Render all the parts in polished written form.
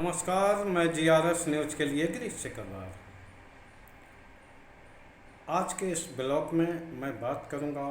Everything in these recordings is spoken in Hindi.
नमस्कार, मैं जीआरएस न्यूज के लिए गिरीश सिकरवार। आज के इस ब्लॉग में मैं बात करूंगा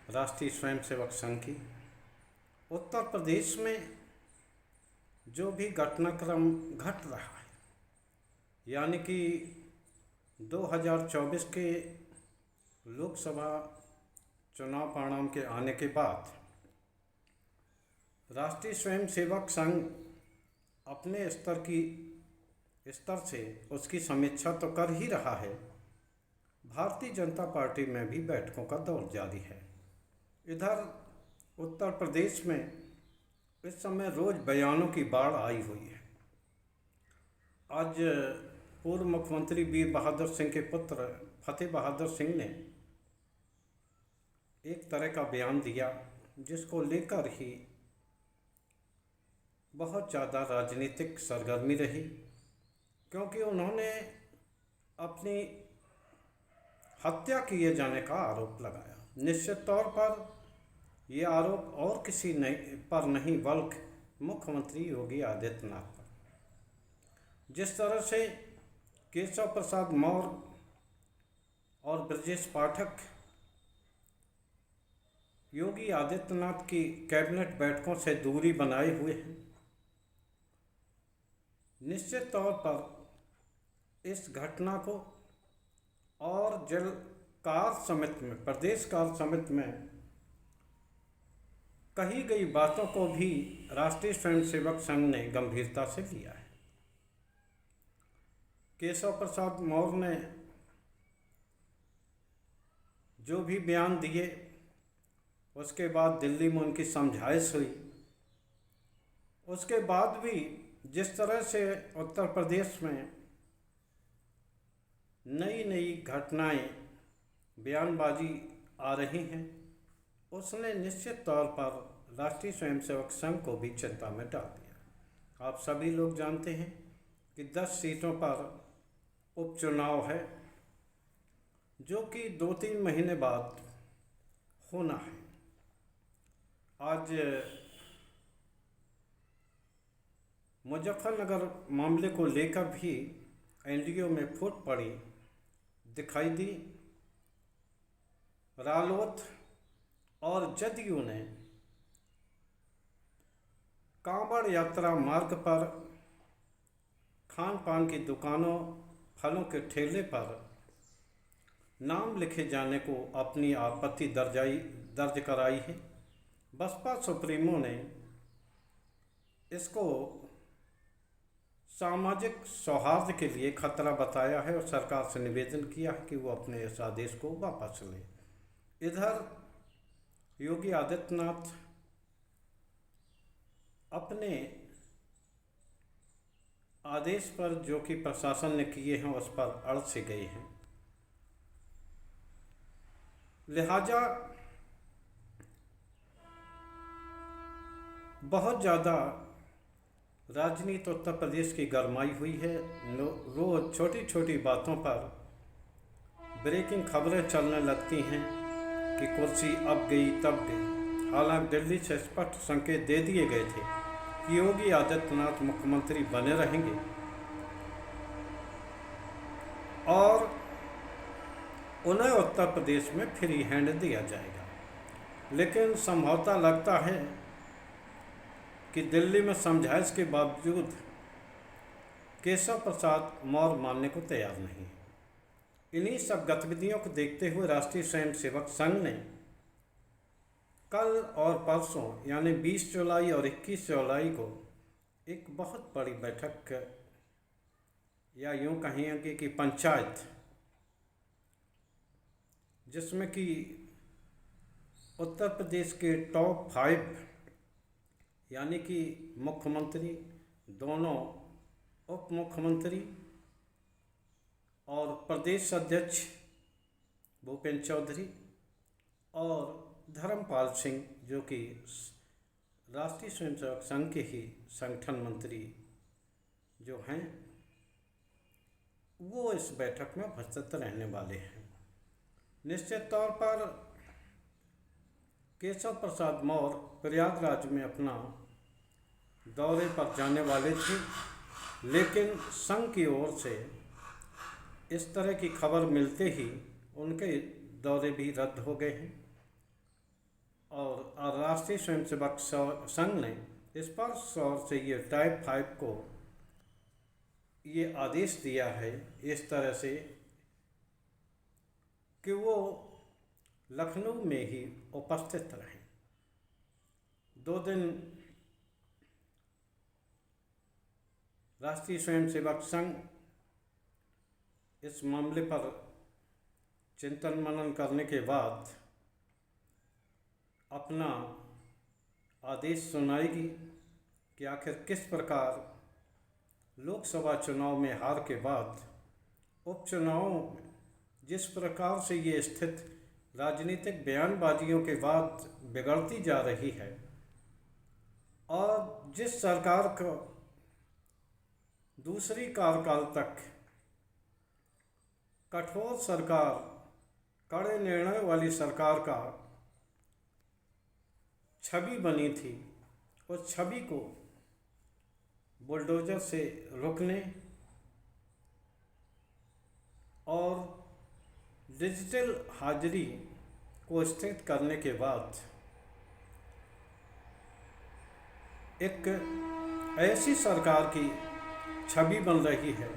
राष्ट्रीय स्वयंसेवक संघ की। उत्तर प्रदेश में जो भी घटनाक्रम घट रहा है, यानी कि 2024 के लोकसभा चुनाव परिणाम के आने के बाद राष्ट्रीय स्वयंसेवक संघ अपने स्तर से उसकी समीक्षा तो कर ही रहा है। भारतीय जनता पार्टी में भी बैठकों का दौर जारी है। इधर उत्तर प्रदेश में इस समय रोज बयानों की बाढ़ आई हुई है। आज पूर्व मुख्यमंत्री वीर बहादुर सिंह के पुत्र फतेह बहादुर सिंह ने एक तरह का बयान दिया, जिसको लेकर ही बहुत ज़्यादा राजनीतिक सरगर्मी रही, क्योंकि उन्होंने अपनी हत्या किए जाने का आरोप लगाया। निश्चित तौर पर यह आरोप और किसी पर नहीं बल्कि मुख्यमंत्री योगी आदित्यनाथ पर। जिस तरह से केशव प्रसाद मौर्य और ब्रजेश पाठक योगी आदित्यनाथ की कैबिनेट बैठकों से दूरी बनाए हुए हैं, निश्चित तौर पर इस घटना को और प्रदेश कार्य समिति में कही गई बातों को भी राष्ट्रीय स्वयंसेवक संघ ने गंभीरता से लिया है। केशव प्रसाद मौर्य ने जो भी बयान दिए, उसके बाद दिल्ली में उनकी समझाइश हुई। उसके बाद भी जिस तरह से उत्तर प्रदेश में नई नई घटनाएं बयानबाजी आ रही हैं, उसने निश्चित तौर पर राष्ट्रीय स्वयंसेवक संघ को भी चिंता में डाल दिया। आप सभी लोग जानते हैं कि 10 सीटों पर उपचुनाव है, जो कि 2-3 महीने बाद होना है। आज मुजफ्फरनगर मामले को लेकर भी एनडीए में फूट पड़ी दिखाई दी। रालोद और जदयू ने कांवड़ यात्रा मार्ग पर खान पान की दुकानों, फलों के ठेले पर नाम लिखे जाने को अपनी आपत्ति दर्ज कराई है। बसपा सुप्रीमो ने इसको सामाजिक सौहार्द के लिए खतरा बताया है और सरकार से निवेदन किया है कि वो अपने इस आदेश को वापस ले। इधर योगी आदित्यनाथ अपने आदेश पर जो कि प्रशासन ने किए हैं उस पर अड़ से गए हैं। लिहाजा बहुत ज़्यादा राजनीति उत्तर प्रदेश की गरमाई हुई है। रोज छोटी छोटी बातों पर ब्रेकिंग खबरें चलने लगती हैं कि कुर्सी अब गई तब गई। हालांकि दिल्ली से स्पष्ट संकेत दे दिए गए थे कि योगी आदित्यनाथ मुख्यमंत्री बने रहेंगे और उन्हें उत्तर प्रदेश में फ्री हैंड दिया जाएगा। लेकिन संभवतः लगता है कि दिल्ली में समझाइश के बावजूद केशव प्रसाद मौर्य मानने को तैयार नहीं है। इन्हीं सब गतिविधियों को देखते हुए राष्ट्रीय स्वयंसेवक संघ ने कल और परसों यानी 20 जुलाई और 21 जुलाई को एक बहुत बड़ी बैठक, या यूँ कहेंगे कि पंचायत, जिसमें कि उत्तर प्रदेश के टॉप 5 यानी कि मुख्यमंत्री, दोनों उप मुख्यमंत्री और प्रदेश अध्यक्ष भूपेंद्र चौधरी और धर्मपाल सिंह, जो कि राष्ट्रीय स्वयंसेवक संघ के ही संगठन मंत्री जो हैं, वो इस बैठक में उपस्थित रहने वाले हैं। निश्चित तौर पर केशव प्रसाद मौर्य प्रयागराज में अपना दौरे पर जाने वाले थे, लेकिन संघ की ओर से इस तरह की खबर मिलते ही उनके दौरे भी रद्द हो गए हैं और राष्ट्रीय स्वयंसेवक संघ ने स्पष्ट तौर से ये टाइप 5 को ये आदेश दिया है इस तरह से कि वो लखनऊ में ही उपस्थित रहें। 2 दिन राष्ट्रीय स्वयंसेवक संघ इस मामले पर चिंतन मनन करने के बाद अपना आदेश सुनाएगी कि आखिर किस प्रकार लोकसभा चुनाव में हार के बाद उपचुनाव में जिस प्रकार से ये स्थिति राजनीतिक बयानबाजियों के बाद बिगड़ती जा रही है और जिस सरकार को दूसरी कार्यकाल तक कठोर सरकार, कड़े निर्णय वाली सरकार का छवि बनी थी, उस छवि को बुलडोजर से रोकने और डिजिटल हाजिरी को स्थिर करने के बाद एक ऐसी सरकार की छवि बन रही है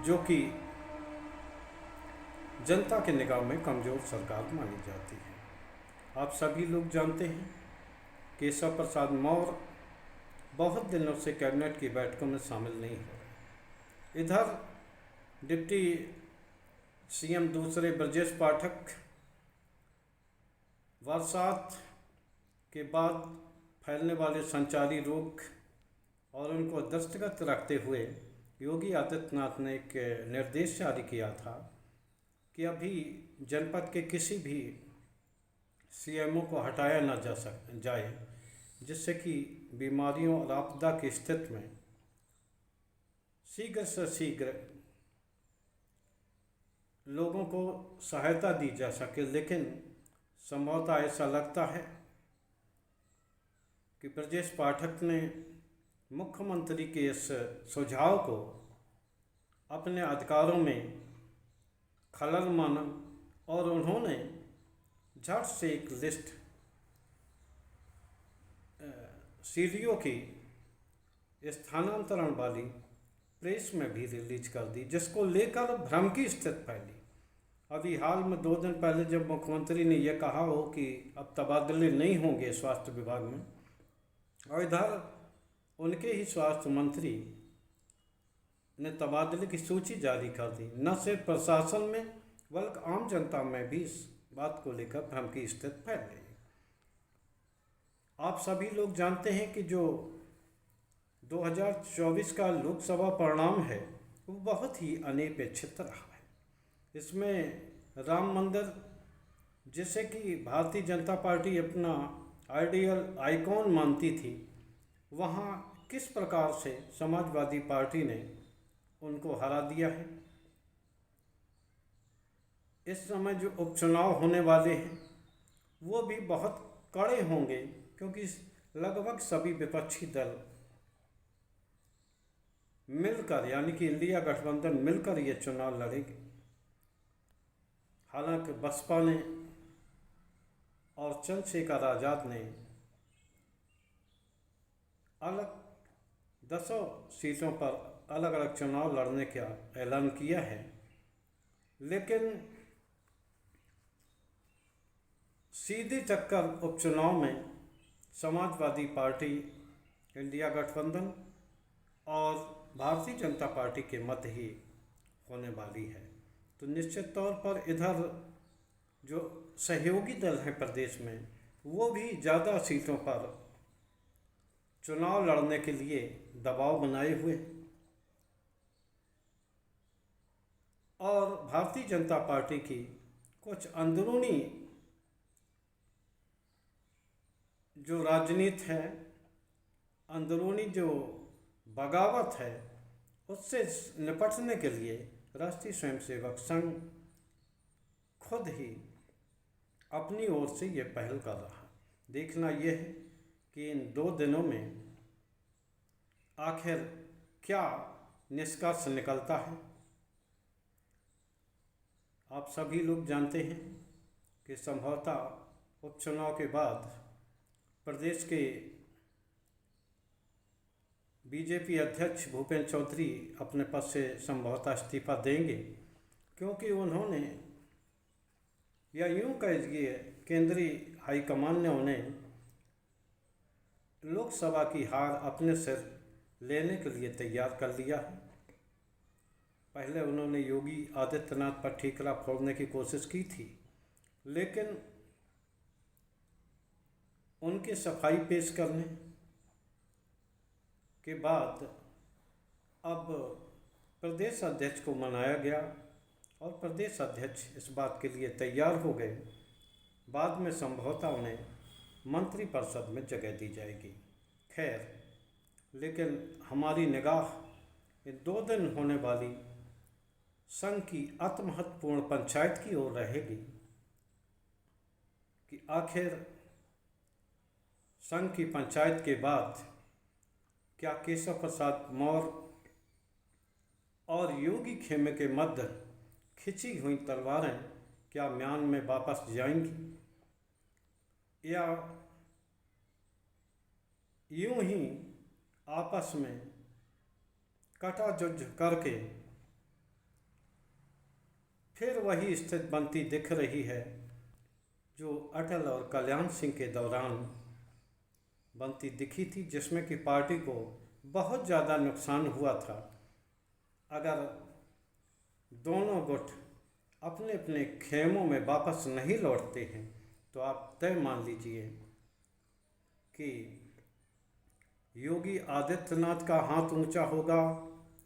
जो कि जनता के निगाह में कमज़ोर सरकार मानी जाती है। आप सभी लोग जानते हैं केशव प्रसाद मौर्य बहुत दिनों से कैबिनेट की बैठकों में शामिल नहीं हो रहे। इधर डिप्टी सीएम दूसरे ब्रजेश पाठक बरसात के बाद फैलने वाले संचारी रोग और उनको दृष्टिगत रखते हुए योगी आदित्यनाथ ने एक निर्देश जारी किया था कि अभी जनपद के किसी भी सीएमओ को हटाया न जाए जिससे कि बीमारियों और आपदा की स्थिति में शीघ्र से शीघ्र लोगों को सहायता दी जा सके। लेकिन संभवतः ऐसा लगता है कि ब्रजेश पाठक ने मुख्यमंत्री के इस सुझाव को अपने अधिकारों में खलल माना और उन्होंने झट से एक लिस्ट सीडीओ की स्थानांतरण वाली प्रेस में भी रिलीज कर दी, जिसको लेकर भ्रम की स्थिति फैली। अभी हाल में 2 दिन पहले जब मुख्यमंत्री ने यह कहा हो कि अब तबादले नहीं होंगे स्वास्थ्य विभाग में, और इधर उनके ही स्वास्थ्य मंत्री ने तबादले की सूची जारी कर दी। न सिर्फ प्रशासन में बल्कि आम जनता में भी इस बात को लेकर भ्रम की स्थिति फैल गई। आप सभी लोग जानते हैं कि जो 2024 का लोकसभा परिणाम है वो बहुत ही अनपेक्षित रहा है। इसमें राम मंदिर, जिसे कि भारतीय जनता पार्टी अपना आइडियल आइकॉन मानती थी, वहाँ किस प्रकार से समाजवादी पार्टी ने उनको हरा दिया है। इस समय जो उपचुनाव होने वाले हैं वो भी बहुत कड़े होंगे, क्योंकि लगभग सभी विपक्षी दल मिलकर, यानी कि इंडिया गठबंधन मिलकर ये चुनाव लड़ेगी। हालांकि बसपा ने और चंद्रशेखर आज़ाद ने अलग 10 सीटों पर अलग अलग चुनाव लड़ने का ऐलान किया है, लेकिन सीधी टक्कर उपचुनाव में समाजवादी पार्टी, इंडिया गठबंधन और भारतीय जनता पार्टी के मध्य ही होने वाली है। तो निश्चित तौर पर इधर जो सहयोगी दल हैं प्रदेश में, वो भी ज़्यादा सीटों पर चुनाव लड़ने के लिए दबाव बनाए हुए, और भारतीय जनता पार्टी की कुछ अंदरूनी जो राजनीति है, अंदरूनी जो बगावत है, उससे निपटने के लिए राष्ट्रीय स्वयंसेवक संघ खुद ही अपनी ओर से ये पहल कर रहा है। देखना यह है कि इन 2 दिनों में आखिर क्या निष्कर्ष निकलता है। आप सभी लोग जानते हैं कि संभवतः उपचुनाव के बाद प्रदेश के बीजेपी अध्यक्ष भूपेंद्र चौधरी अपने पद से संभवतः इस्तीफा देंगे, क्योंकि उन्होंने, या यूँ कहिए केंद्रीय हाईकमान ने उन्हें लोकसभा की हार अपने सिर लेने के लिए तैयार कर लिया है। पहले उन्होंने योगी आदित्यनाथ पर ठीकरा फोड़ने की कोशिश की थी, लेकिन उनके सफाई पेश करने के बाद अब प्रदेश अध्यक्ष को मनाया गया और प्रदेश अध्यक्ष इस बात के लिए तैयार हो गए। बाद में संभवतः उन्हें मंत्रिपरिषद में जगह दी जाएगी। खैर, लेकिन हमारी निगाह इन 2 दिन होने वाली संघ की अति महत्वपूर्ण पंचायत की ओर रहेगी कि आखिर संघ की पंचायत के बाद क्या केशव प्रसाद मौर्य और योगी खेमे के मध्य खिंची हुई तलवारें क्या म्यान में वापस जाएंगी, या यूं ही आपस में कटाजुज्ज करके फिर वही स्थिति बनती दिख रही है जो अटल और कल्याण सिंह के दौरान बनती दिखी थी, जिसमें कि पार्टी को बहुत ज़्यादा नुकसान हुआ था। अगर दोनों गुट अपने अपने खेमों में वापस नहीं लौटते हैं तो आप तय मान लीजिए कि योगी आदित्यनाथ का हाथ ऊंचा होगा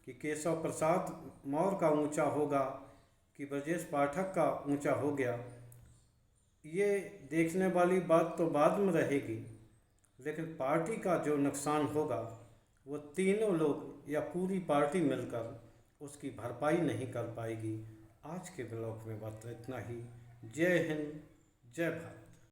कि केशव प्रसाद मौर्य का ऊंचा होगा कि ब्रजेश पाठक का ऊंचा हो गया। ये देखने वाली बात तो बाद में रहेगी, लेकिन पार्टी का जो नुकसान होगा वो तीनों लोग या पूरी पार्टी मिलकर उसकी भरपाई नहीं कर पाएगी। आज के ब्लॉग में बस इतना ही। जय हिंद, जय भारत।